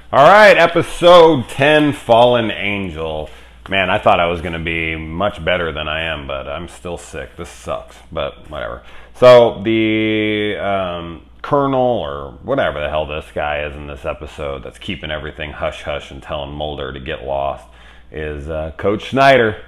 All right, episode 10, Fallen Angel. Man, I thought I was going to be much better than I am, but I'm still sick. This sucks, but whatever. So the colonel, or whatever the hell this guy is in this episode that's keeping everything hush-hush and telling Mulder to get lost, is Coach Schneider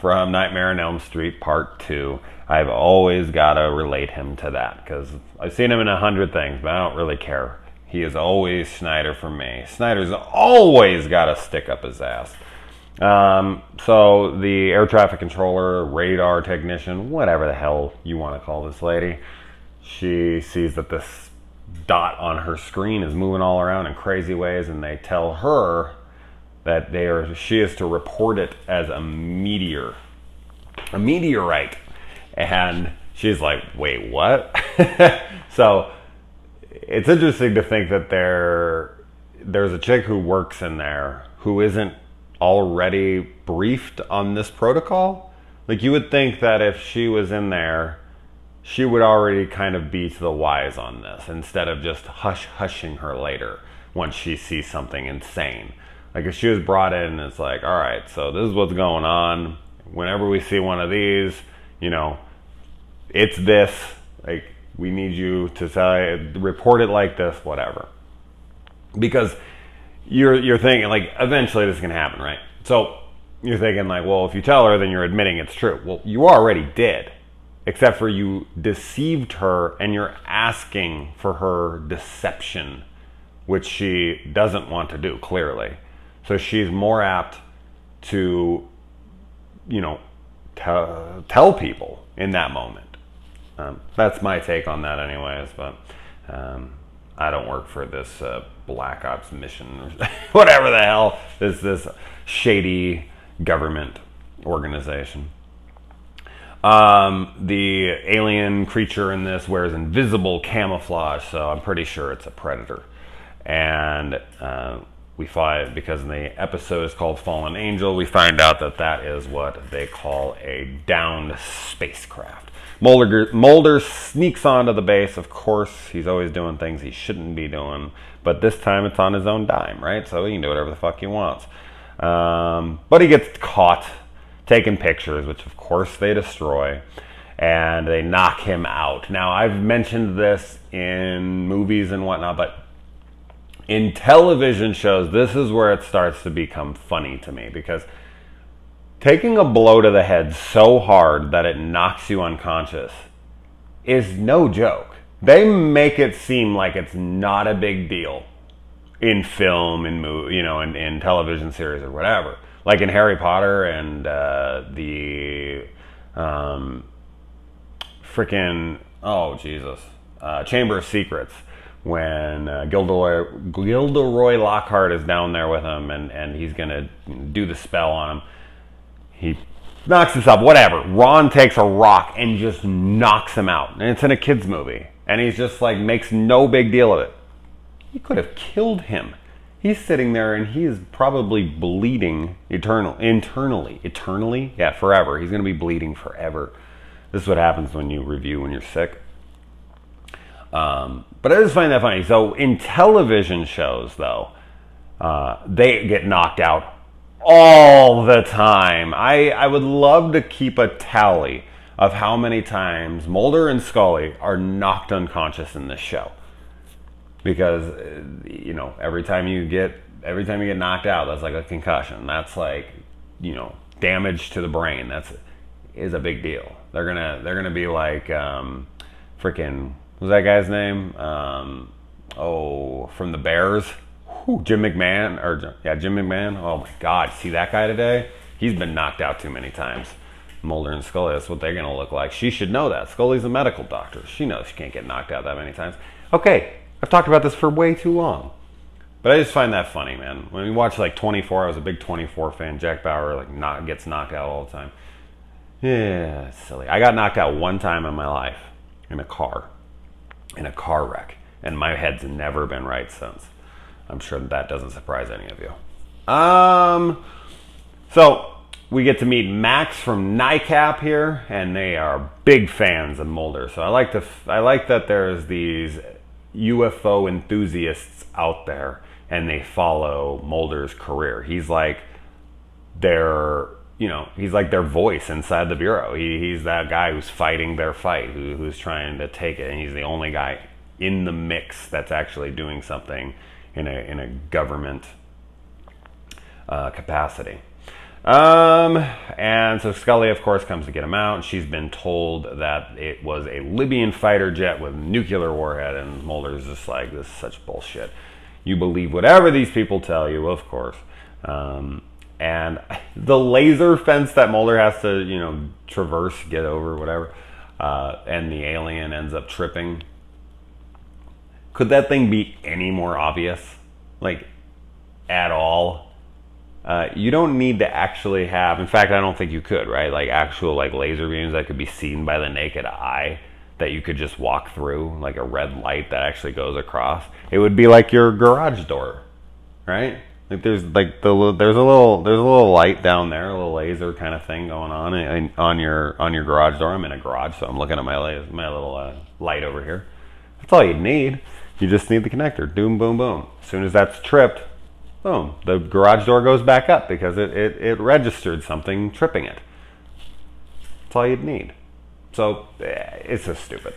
from Nightmare on Elm Street Part 2. I've always got to relate him to that, because I've seen him in 100 things, but I don't really care. He is always Schneider for me. Schneider's always got to stick up his ass. So the air traffic controller, radar technician, whatever the hell you want to call this lady, she sees that this dot on her screen is moving all around in crazy ways, and they tell her that she is to report it as a meteorite. And she's like, wait, what? So it's interesting to think that there's a chick who works in there who isn't already briefed on this protocol. Like, you would think that if she was in there, she would already kind of be to the wise on this, instead of just hushing her later once she sees something insane. Like, if she was brought in and it's like, all right, so this is what's going on. Whenever we see one of these, it's this. Like, we need you to report it like this, whatever. Because you're thinking, like, eventually this is going to happen, right? So you're thinking, like, well, if you tell her, then you're admitting it's true. Well, you already did, except for you deceived her, and you're asking for her deception, which she doesn't want to do, clearly. So she's more apt to, tell people in that moment. That's my take on that anyways, but I don't work for this Black Ops mission, or whatever the hell, this shady government organization. The alien creature in this wears invisible camouflage, so I'm pretty sure it's a predator. And we find, because in the episode is called Fallen Angel, we find out that is what they call a downed spacecraft. Mulder sneaks onto the base. Of course, he's always doing things he shouldn't be doing, but this time it's on his own dime, right? So he can do whatever the fuck he wants. But he gets caught taking pictures, which of course they destroy, and they knock him out. Now, I've mentioned this in movies and whatnot, but in television shows, this is where it starts to become funny to me, because taking a blow to the head so hard that it knocks you unconscious is no joke. They make it seem like it's not a big deal in film, in movie, in television series or whatever. Like in Harry Potter and Chamber of Secrets, when Gilderoy Lockhart is down there with him, and he's gonna do the spell on him. He knocks this up, whatever. Ron takes a rock and just knocks him out. And it's in a kid's movie. And he's just like, makes no big deal of it. He could have killed him. He's sitting there and he is probably bleeding internally. Eternally? Yeah, forever. He's going to be bleeding forever. This is what happens when you review when you're sick. But I just find that funny. So in television shows, though, they get knocked out all the time. I would love to keep a tally of how many times Mulder and Scully are knocked unconscious in this show, because every time you get knocked out, that's like a concussion. That's like damage to the brain. Is a big deal. They're gonna be like freaking, what's that guy's name? From the Bears. Jim McMahon, Jim McMahon. Oh my God, see that guy today? He's been knocked out too many times. Mulder and Scully, that's what they're going to look like. She should know that. Scully's a medical doctor. She knows she can't get knocked out that many times. Okay, I've talked about this for way too long, but I just find that funny, man. When we watch like 24, I was a big 24 fan. Jack Bauer gets knocked out all the time. Yeah, it's silly. I got knocked out one time in my life in a car wreck, and my head's never been right since. I'm sure that doesn't surprise any of you. So we get to meet Max from NICAP here, and they are big fans of Mulder. So I like that there's these UFO enthusiasts out there and they follow Mulder's career. He's like their, he's like their voice inside the Bureau. He's that guy who's fighting their fight, who's trying to take it, and he's the only guy in the mix that's actually doing something in a government capacity. And so Scully, of course, comes to get him out. She's been told that it was a Libyan fighter jet with a nuclear warhead, and Mulder's just like, this is such bullshit. You believe whatever these people tell you, of course. And the laser fence that Mulder has to, traverse, get over, whatever, and the alien ends up tripping. Could that thing be any more obvious? Like, at all? You don't need to actually have, in fact, I don't think you could, right? Like actual laser beams that could be seen by the naked eye that you could just walk through, like a red light that actually goes across. It would be like your garage door, right? Like there's there's a little light down there, a little laser kind of thing going on your garage door. I'm in a garage, so I'm looking at my little light over here. That's all you'd need. You just need the connector. Boom, boom, boom. As soon as that's tripped, boom, the garage door goes back up because it registered something tripping it. That's all you'd need. So it's so stupid.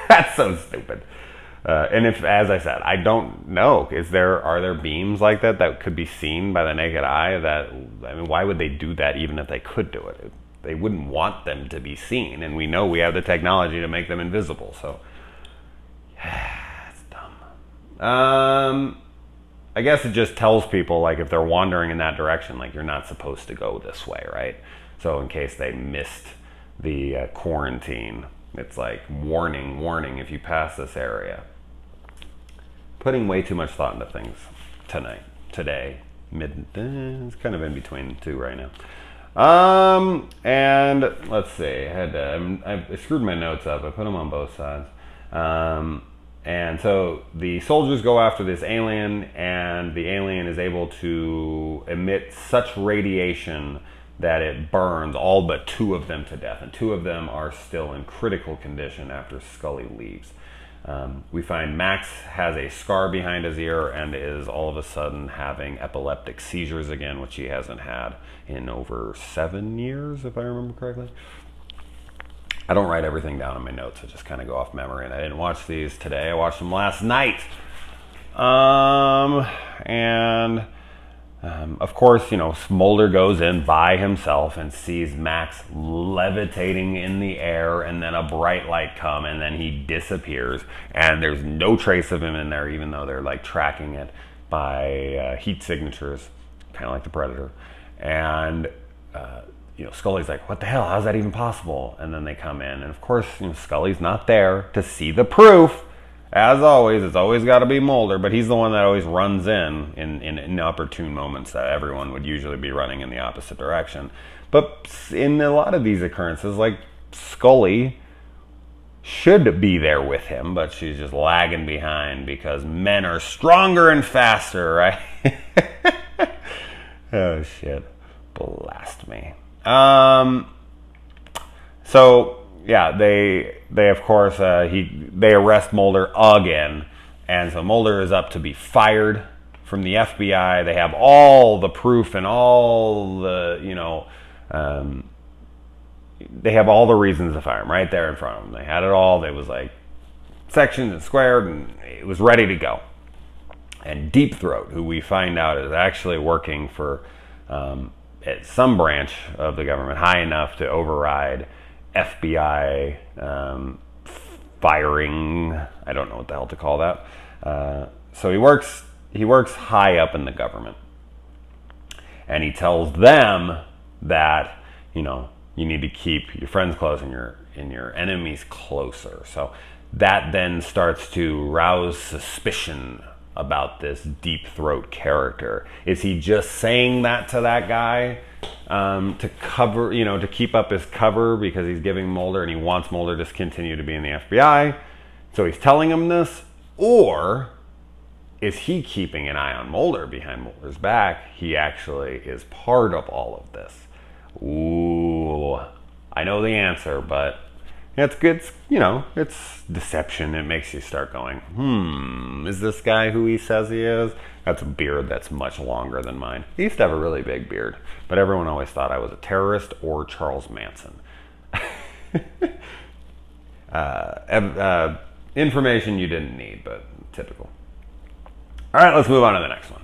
That's so stupid. And if, as I said, I don't know, are there beams like that could be seen by the naked eye? Why would they do that even if they could do it? They wouldn't want them to be seen, and we know we have the technology to make them invisible. So it's dumb. I guess it just tells people, like, if they're wandering in that direction, like, you're not supposed to go this way, right? So in case they missed the quarantine, it's like, warning, warning, if you pass this area. Putting way too much thought into things today. It's kind of in between two right now. And let's see, I screwed my notes up. I put them on both sides. And so the soldiers go after this alien, and the alien is able to emit such radiation that it burns all but 2 of them to death. And 2 of them are still in critical condition after Scully leaves. We find Max has a scar behind his ear and is all of a sudden having epileptic seizures again, which he hasn't had in over 7 years, if I remember correctly. I don't write everything down in my notes. I just kind of go off memory, and I didn't watch these today. I watched them last night. Of course, Mulder goes in by himself and sees Max levitating in the air, and then a bright light come, and then he disappears, and there's no trace of him in there, even though they're like tracking it by heat signatures, kind of like the Predator. And Scully's like, what the hell? How's that even possible? And then they come in, and of course, Scully's not there to see the proof. As always, it's always got to be Mulder, but he's the one that always runs in inopportune moments that everyone would usually be running in the opposite direction. But in a lot of these occurrences, like, Scully should be there with him, but she's just lagging behind because men are stronger and faster, right? Oh, shit. Blast me. So... yeah, they of course they arrest Mulder again, and so Mulder is up to be fired from the FBI. They have all the proof and all the they have all the reasons to fire him right there in front of them. They had it all. It was like sectioned and squared, and it was ready to go. And Deep Throat, who we find out is actually working for at some branch of the government high enough to override FBI firing, I don't know what the hell to call that. So he works high up in the government, and he tells them that you need to keep your friends close and your enemies closer. So that then starts to rouse suspicion about this Deep Throat character. Is he just saying that to that guy to cover, to keep up his cover because he's giving Mulder, and he wants Mulder to continue to be in the FBI? So he's telling him this, or is he keeping an eye on Mulder behind Mulder's back? He actually is part of all of this. Ooh, I know the answer, but It's good, it's deception. It makes you start going, is this guy who he says he is? That's a beard that's much longer than mine. He used to have a really big beard, but everyone always thought I was a terrorist or Charles Manson. Information you didn't need, but typical. All right, let's move on to the next one.